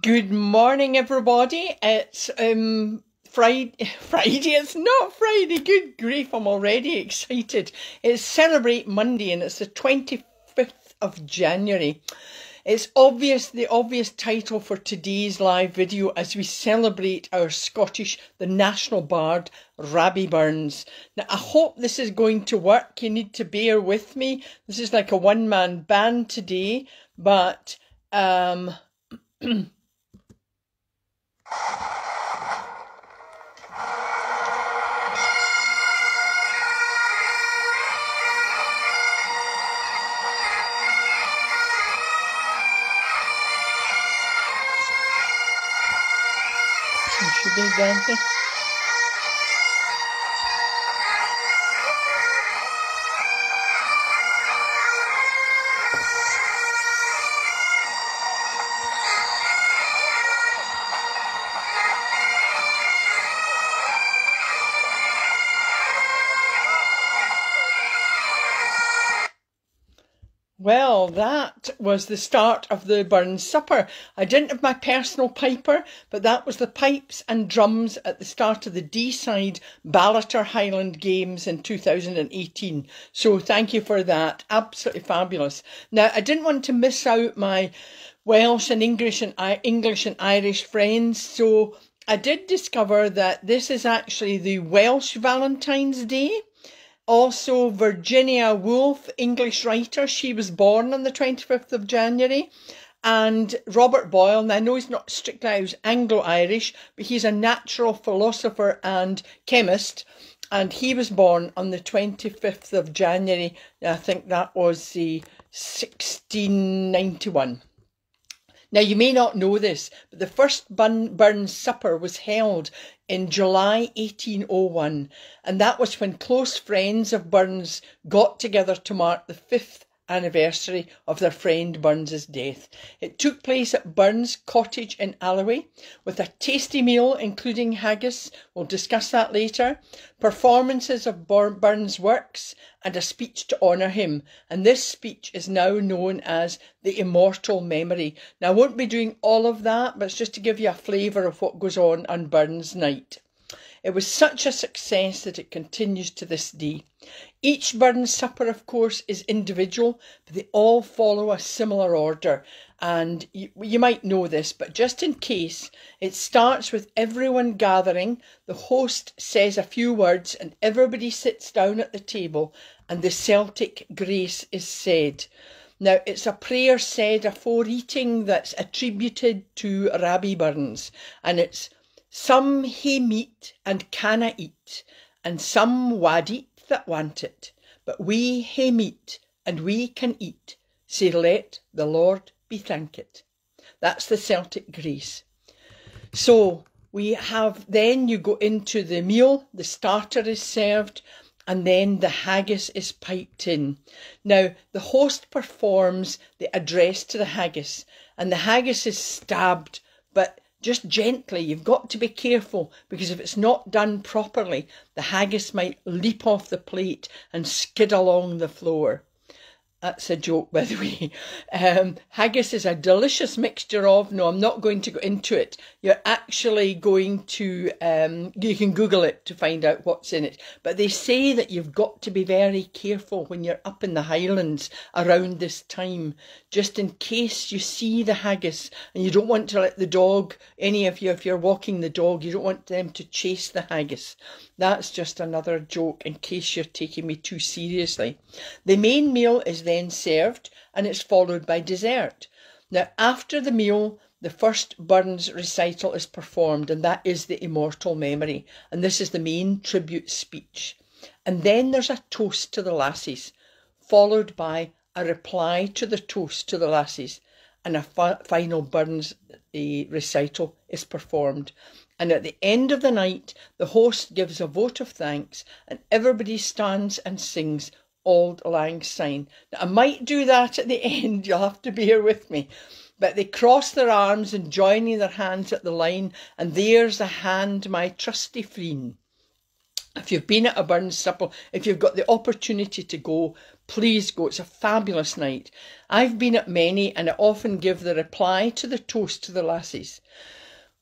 Good morning, everybody. It's Friday. It's not Friday. Good grief, I'm already excited. It's Celebrate Monday and it's the 25th of January. It's the obvious title for today's live video as we celebrate our Scottish, the national bard, Robbie Burns. Now, I hope this is going to work. You need to bear with me. This is like a one-man band today, but should be dancing. Well, that was the start of the Burns Supper. I didn't have my personal piper, but that was the pipes and drums at the start of the D-side Ballater Highland Games in 2018. So thank you for that. Absolutely fabulous. Now, I didn't want to miss out my Welsh and English and Irish friends, so I did discover that this is actually the Welsh Valentine's Day. Also, Virginia Woolf, English writer, she was born on the 25th of January. And Robert Boyle, and I know he's not strictly Anglo-Irish, but he's a natural philosopher and chemist. And he was born on the 25th of January. I think that was the 1691. Now, you may not know this, but the first Burns Supper was held in July 1801, and that was when close friends of Burns got together to mark the 5th anniversary of their friend Burns's death. It took place at Burns Cottage in Alloway with a tasty meal including haggis, we'll discuss that later, performances of Burns' works and a speech to honour him, and this speech is now known as the Immortal Memory. Now I won't be doing all of that, but it's just to give you a flavour of what goes on Burns' night. It was such a success that it continues to this day. Each Burns Supper, of course, is individual, but they all follow a similar order. And you might know this, but just in case, it starts with everyone gathering. The host says a few words and everybody sits down at the table and the Celtic grace is said. Now, it's a prayer said afore eating that's attributed to Robbie Burns, and it's some hae meat and canna eat, and some wad eat that want it, but we hae meat and we can eat, sae let the Lord be thanked. That's the Celtic grace. So we have, then you go into the meal, the starter is served, and then the haggis is piped in. Now, the host performs the address to the haggis, and the haggis is stabbed, but just gently. You've got to be careful because if it's not done properly, the haggis might leap off the plate and skid along the floor. That's a joke, by the way. Haggis is a delicious mixture of, no, I'm not going to go into it. You're actually going to, you can Google it to find out what's in it. But they say that you've got to be very careful when you're up in the Highlands around this time, just in case you see the haggis and you don't want to let the dog, any of you, if you're walking the dog, you don't want them to chase the haggis. That's just another joke in case you're taking me too seriously. The main meal is then served and it's followed by dessert. Now, after the meal, the first Burns recital is performed, and that is the Immortal Memory, and this is the main tribute speech. And then there's a toast to the lassies, followed by a reply to the toast to the lassies, and a final Burns recital is performed. And at the end of the night, the host gives a vote of thanks and everybody stands and sings Auld Lang Syne. Now, I might do that at the end, you'll have to bear with me. But they cross their arms and joining their hands at the line, and there's a hand, my trusty freen. If you've been at a Burns supper, if you've got the opportunity to go, please go. It's a fabulous night. I've been at many, and I often give the reply to the toast to the lassies.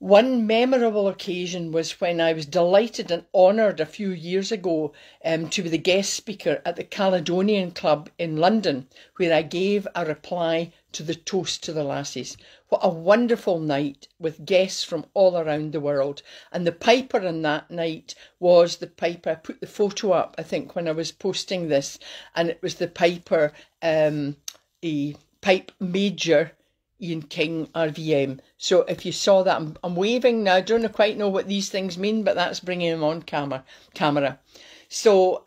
One memorable occasion was when I was delighted and honoured a few years ago to be the guest speaker at the Caledonian Club in London, where I gave a reply to the toast to the lassies. What a wonderful night with guests from all around the world. And the piper on that night was the piper. I put the photo up, I think, when I was posting this, and it was the piper, a pipe major, Ian King, RVM. So if you saw that, I'm waving now. I don't quite know what these things mean, but that's bringing him on camera. So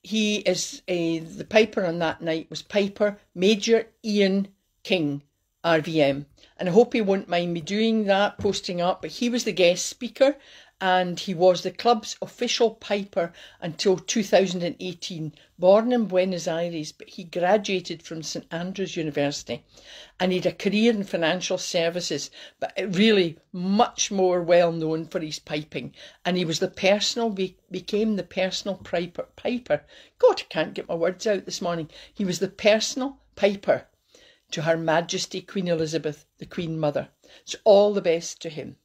he is the piper on that night was Piper Major Ian King, RVM. And I hope he won't mind me doing that, posting up. But he was the guest speaker, and he was the club's official piper until 2018. Born in Buenos Aires, but he graduated from St Andrews University, and he had a career in financial services, but really much more well known for his piping. And he was became the personal piper. God, I can't get my words out this morning. He was the personal piper to Her Majesty Queen Elizabeth, the Queen Mother. So all the best to him.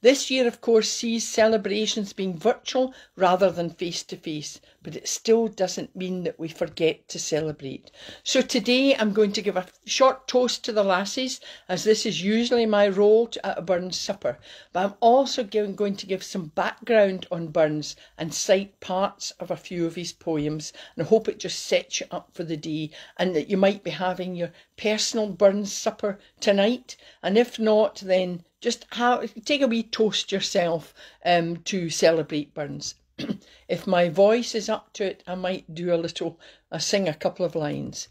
This year, of course, sees celebrations being virtual rather than face-to-face, but it still doesn't mean that we forget to celebrate. So today I'm going to give a short toast to the lassies, as this is usually my role at a Burns supper, but I'm also going to give some background on Burns and cite parts of a few of his poems, and I hope it just sets you up for the day, and that you might be having your personal Burns supper tonight, and if not, then just take a wee toast yourself to celebrate Burns. If my voice is up to it, I might do sing a couple of lines.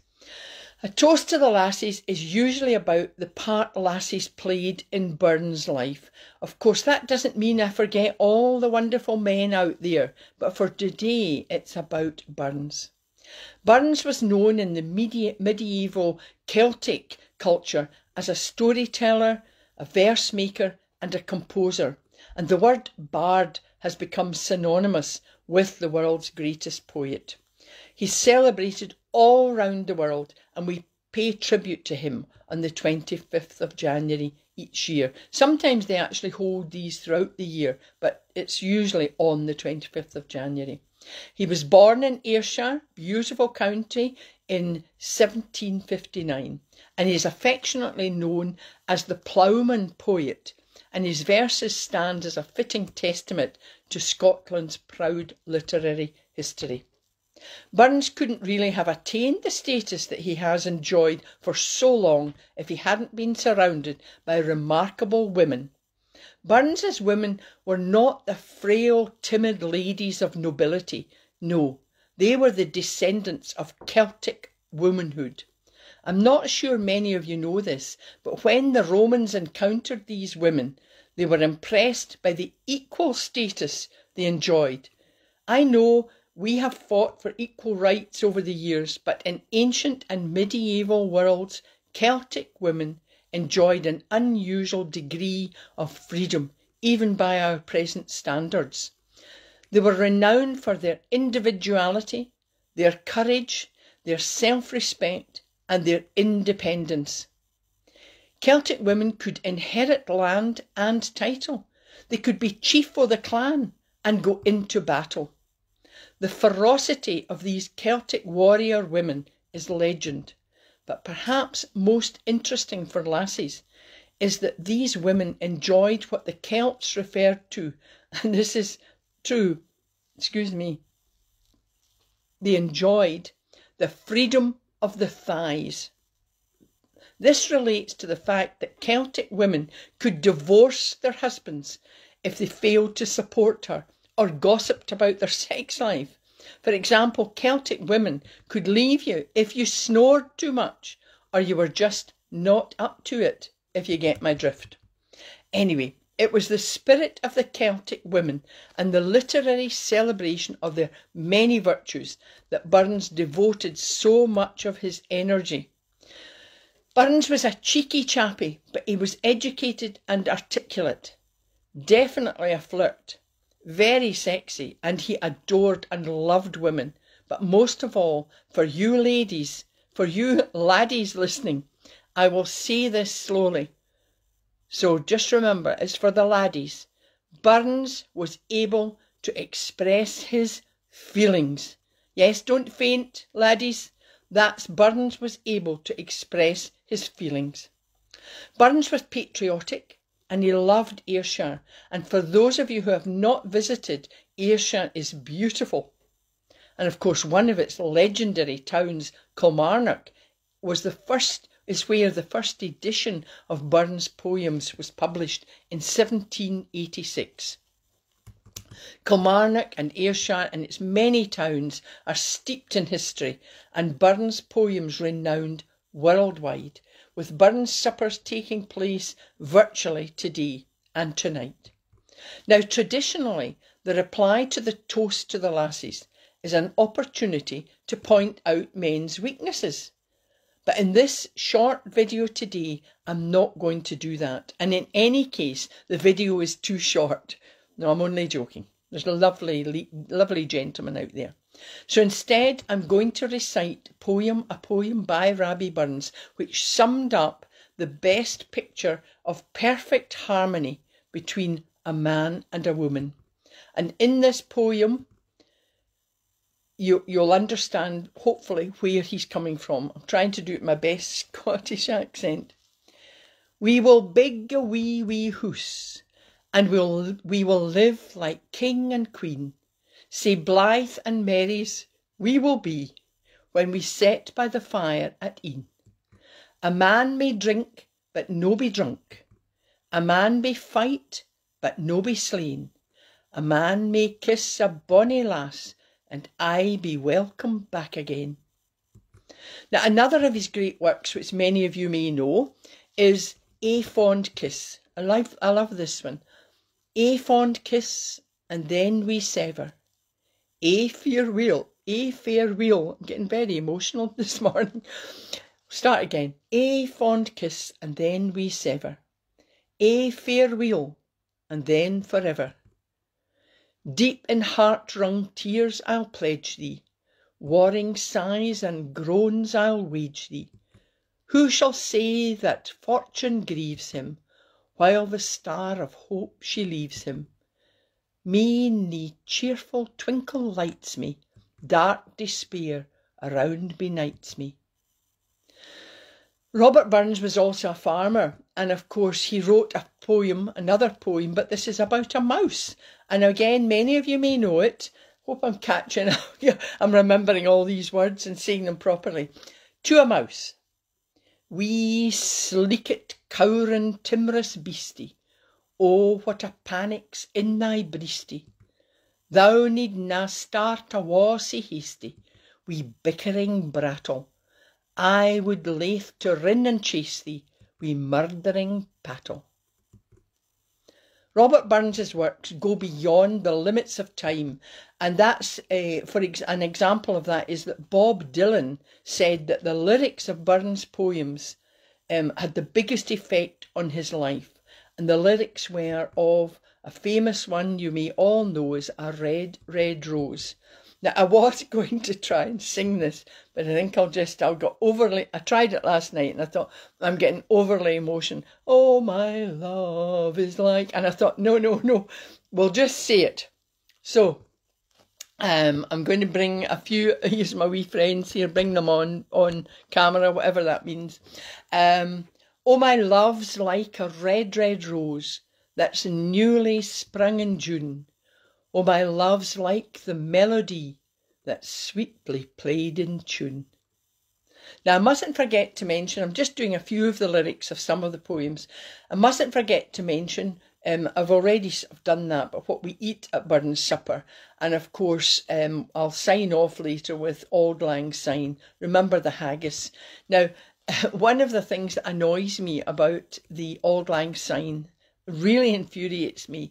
A toast to the lassies is usually about the part lassies played in Burns' life. Of course, that doesn't mean I forget all the wonderful men out there, but for today, it's about Burns. Burns was known in the medieval Celtic culture as a storyteller, a verse maker and a composer, and the word bard has become synonymous with the world's greatest poet. He's celebrated all round the world, and we pay tribute to him on the 25th of January each year. Sometimes they actually hold these throughout the year, but it's usually on the 25th of January. He was born in Ayrshire, beautiful county, in 1759, and he is affectionately known as the ploughman poet, and his verses stand as a fitting testament to Scotland's proud literary history. Burns couldn't really have attained the status that he has enjoyed for so long if he hadn't been surrounded by remarkable women. Burns's women were not the frail, timid ladies of nobility. No, they were the descendants of Celtic womanhood. I'm not sure many of you know this, but when the Romans encountered these women, they were impressed by the equal status they enjoyed. I know we have fought for equal rights over the years, but in ancient and medieval worlds, Celtic women enjoyed an unusual degree of freedom, even by our present standards. They were renowned for their individuality, their courage, their self-respect and their independence. Celtic women could inherit land and title. They could be chief of the clan and go into battle. The ferocity of these Celtic warrior women is legend, but perhaps most interesting for lassies is that these women enjoyed what the Celts referred to, and this is true, they enjoyed the freedom of the thighs. This relates to the fact that Celtic women could divorce their husbands if they failed to support her or gossiped about their sex life. For example, Celtic women could leave you if you snored too much or you were just not up to it, if you get my drift. Anyway, it was the spirit of the Celtic women and the literary celebration of their many virtues that Burns devoted so much of his energy. Burns was a cheeky chappie, but he was educated and articulate. Definitely a flirt. very sexy, and he adored and loved women. But most of all, for you ladies, for you laddies listening, I will say this slowly. So just remember, it's for the laddies. Burns was able to express his feelings. Yes, don't faint, laddies. That's Burns was able to express his feelings. Burns was patriotic and he loved Ayrshire. And for those of you who have not visited, Ayrshire is beautiful. And of course, one of its legendary towns, Kilmarnock, is where the first edition of Burns' poems was published in 1786. Kilmarnock and Ayrshire and its many towns are steeped in history, and Burns' poems renowned worldwide, with Burns' suppers taking place virtually today and tonight. Now, traditionally, the reply to the toast to the lassies is an opportunity to point out men's weaknesses. But in this short video today, I'm not going to do that. And in any case, the video is too short. No, I'm only joking. There's a lovely gentleman out there. So instead, I'm going to recite a poem by Rabbie Burns, which summed up the best picture of perfect harmony between a man and a woman. And in this poem, you'll understand, hopefully, where he's coming from. I'm trying to do it in my best Scottish accent. We will big a wee hoose, and we will live like king and queen. Sae blithe and merry's we will be, when we set by the fire at e'en. A man may drink, but no be drunk. A man may fight, but no be slain. A man may kiss a bonny lass, and I be welcome back again. Now, another of his great works, which many of you may know, is A Fond Kiss. I love this one. A fond kiss, and then we sever. A farewell. I'm getting very emotional this morning. Start again. A fond kiss, and then we sever. A farewell, and then forever. Deep in heart-wrung tears I'll pledge thee, warring sighs and groans I'll wage thee. Who shall say that fortune grieves him, while the star of hope she leaves him? Me nae cheerful twinkle lights me, dark despair around benights me. Robert Burns was also a farmer, and of course he wrote another poem, but this is about a mouse. And again, many of you may know it. Hope I'm catching up. I'm remembering all these words and saying them properly. To a mouse. Wee sleekit, cowrin, timorous beastie, oh, what a panic's in thy breastie. Thou needna start a war sae hasty, wee bickering brattle. I would laith to rin and chase thee, wee murdering pattle. Robert Burns's works go beyond the limits of time, and that's an example of that is that Bob Dylan said that the lyrics of Burns' poems had the biggest effect on his life, and the lyrics were of a famous one you may all know as A Red, Red Rose. Now, I was going to try and sing this, but I think I tried it last night and I thought, I'm getting overly emotional. Oh, my love is like, and I thought, no, we'll just say it. So, I'm going to bring a few, here's my wee friends here, bring them on camera, whatever that means. Oh, my love's like a red, red rose that's newly sprung in June. Oh, my love's like the melody that's sweetly played in tune. Now, I mustn't forget to mention, I'm just doing a few of the lyrics of some of the poems. I mustn't forget to mention, I've already done that, but what we eat at Burns' supper. And of course, I'll sign off later with Auld Lang Syne. Remember the haggis. Now, one of the things that annoys me about the Auld Lang Syne, really infuriates me,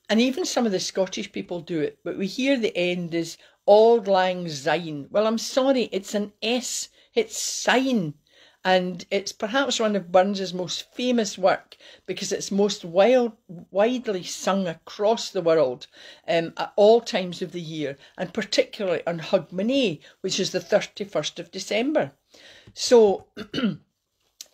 and even some of the Scottish people do it, but we hear the end is Auld Lang Syne. Well, I'm sorry, it's an S, it's sign. and it's perhaps one of Burns's most famous work because it's most widely sung across the world at all times of the year, and particularly on Hogmanay, which is the 31st of December. So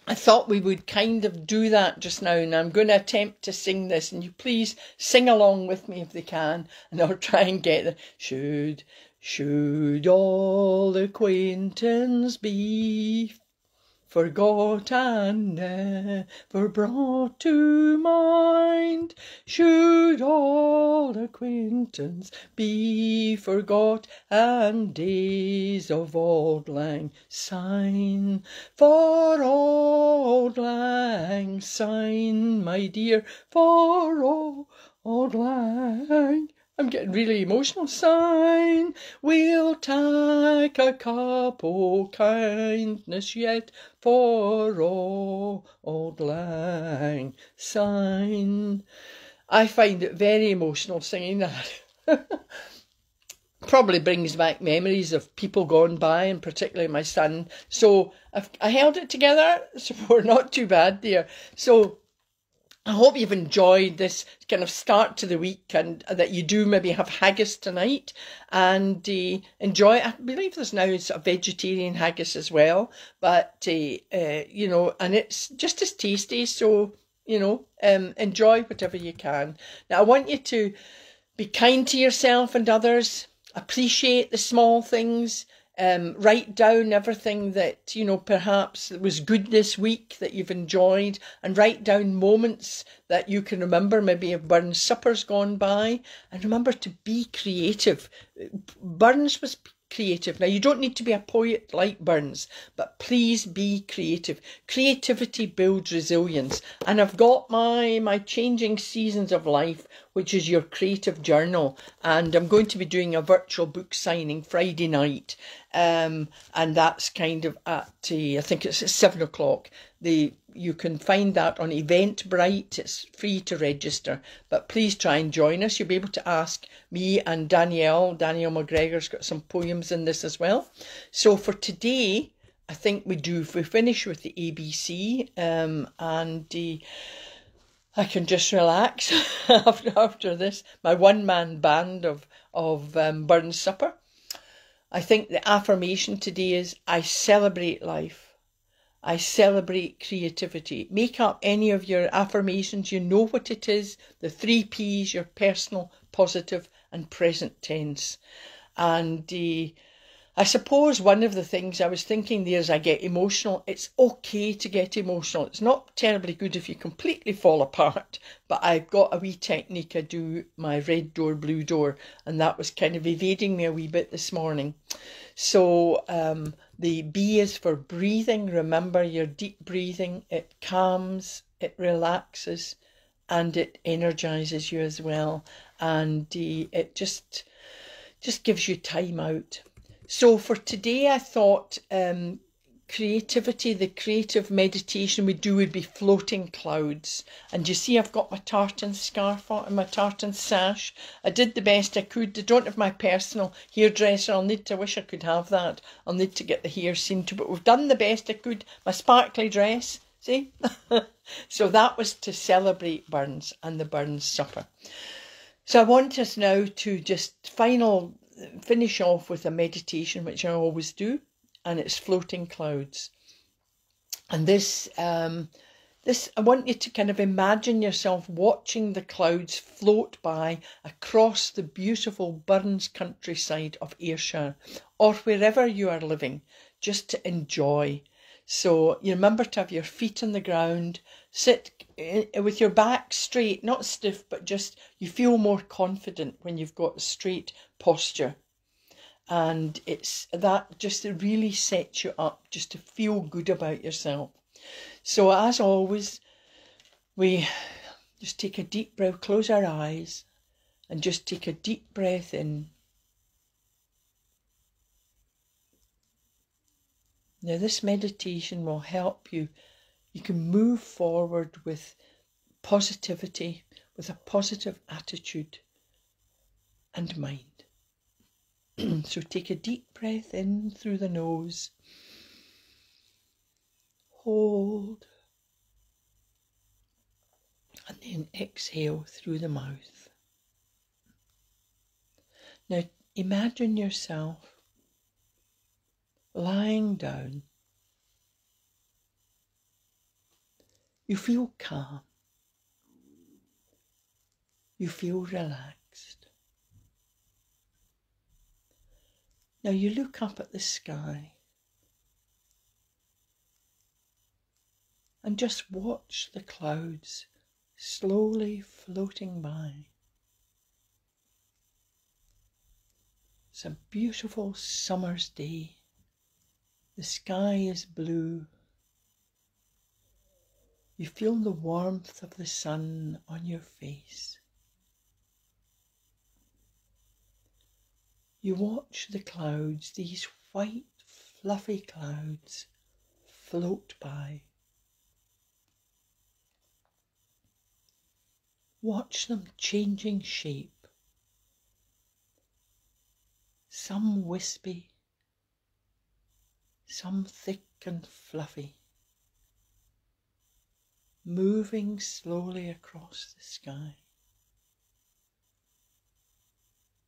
I thought we would kind of do that just now, and I'm going to attempt to sing this, and you please sing along with me if they can, and I'll try and get the should all acquaintance be forgot and never brought to mind, should all acquaintance be forgot and days of auld lang syne, for auld lang syne, my dear, for auld lang, I'm getting really emotional, syne, we'll tak a cup o' kindness yet, for auld lang syne. I find it very emotional singing that. Probably brings back memories of people gone by, and particularly my son. So I held it together, so we're not too bad there. So I hope you've enjoyed this kind of start to the week, and that you do maybe have haggis tonight and enjoy it. I believe there's now sort of vegetarian haggis as well, but you know, and it's just as tasty. So, you know, enjoy whatever you can. Now, I want you to be kind to yourself and others. Appreciate the small things. Write down everything that, you know, perhaps was good this week that you've enjoyed, and write down moments that you can remember, maybe if Burns' supper's gone by, and remember to be creative. Burns was creative. Now, you don't need to be a poet like Burns, but please be creative. Creativity builds resilience. And I've got my Changing Seasons of Life, which is your creative journal, and I'm going to be doing a virtual book signing Friday night, and that's kind of at I think it's at 7 o'clock. You can find that on Eventbrite. It's free to register, but please try and join us. You'll be able to ask me and Danielle McGregor's got some poems in this as well. So for today, I think we finish with the ABC, and I can just relax after this, my one-man band of Burns Supper. I think the affirmation today is, I celebrate life. I celebrate creativity. Make up any of your affirmations. You know what it is. The 3 Ps, your personal, positive and present tense. And I suppose one of the things I was thinking there is I get emotional. It's okay to get emotional. It's not terribly good if you completely fall apart, but I've got a wee technique. I do my red door, blue door, and that was kind of evading me a wee bit this morning. So the B is for breathing. Remember your deep breathing. It calms, it relaxes, and it energizes you as well. And it just gives you time out. So for today, I thought creativity, the creative meditation we do would be floating clouds. And you see, I've got my tartan scarf on and my tartan sash. I did the best I could. I don't have my personal hairdresser. I wish I could have that. I'll need to get the hair seen to, but we've done the best I could. My sparkly dress, see? So that was to celebrate Burns and the Burns Supper. So I want us now to just finish off with a meditation, which I always do, and it's floating clouds. And this I want you to kind of imagine yourself watching the clouds float by across the beautiful Burns countryside of Ayrshire, or wherever you are living, just to enjoy. So you remember to have your feet on the ground, sit with your back straight, not stiff, but just you feel more confident when you've got a straight posture. And it's that just really sets you up just to feel good about yourself. So as always, we just take a deep breath, close our eyes, and just take a deep breath in. Now this meditation will help you. You can move forward with positivity, with a positive attitude and mind. So take a deep breath in through the nose hold, and then exhale through the mouth. Now imagine yourself lying down. You feel calm. You feel relaxed. Now you look up at the sky and just watch the clouds slowly floating by. It's a beautiful summer's day. The sky is blue. You feel the warmth of the sun on your face. You watch the clouds, these white, fluffy clouds, float by. Watch them changing shape. Some wispy, some thick and fluffy, moving slowly across the sky.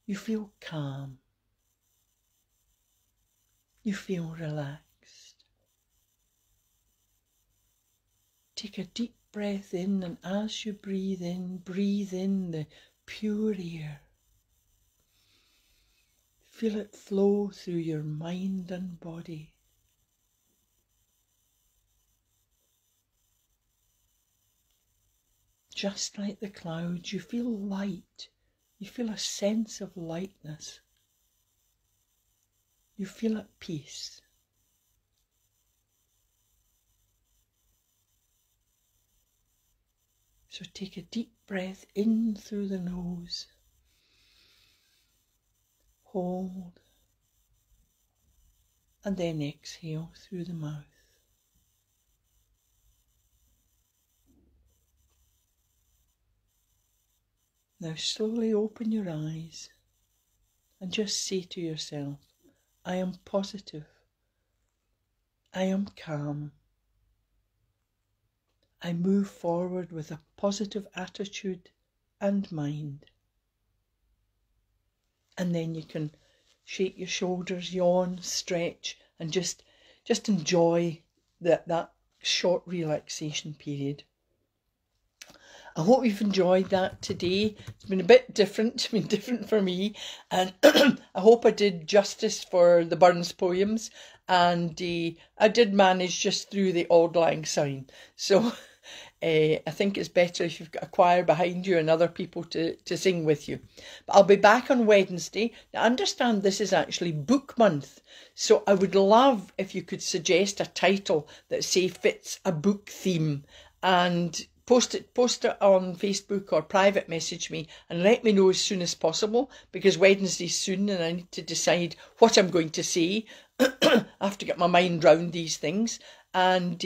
You feel calm. You feel relaxed. Take a deep breath in, and as you breathe in the pure air. Feel it flow through your mind and body. Just like the clouds, you feel light. You feel a sense of lightness. You feel at peace. So take a deep breath in through the nose. Hold. And then exhale through the mouth. Now slowly open your eyes and just say to yourself, I am positive. I am calm. I move forward with a positive attitude and mind. And then you can shake your shoulders, yawn, stretch, and just enjoy that short relaxation period. I hope you've enjoyed that today. It's been a bit different. It's been different for me. And I hope I did justice for the Burns poems. And I did manage just through the auld lang syne. So I think it's better if you've got a choir behind you and other people to sing with you. But I'll be back on Wednesday. Now, I understand this is actually book month. So I would love if you could suggest a title that, say, fits a book theme. And post it on Facebook or private message me and let me know as soon as possible, because Wednesday's soon and I need to decide what I'm going to say. I have to get my mind round these things. And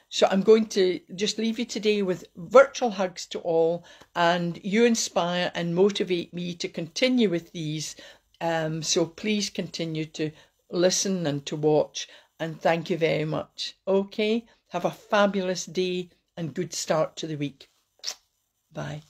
so I'm going to just leave you today with virtual hugs to all, and you inspire and motivate me to continue with these. So please continue to listen and to watch, and thank you very much. Okay, have a fabulous day and good start to the week. Bye.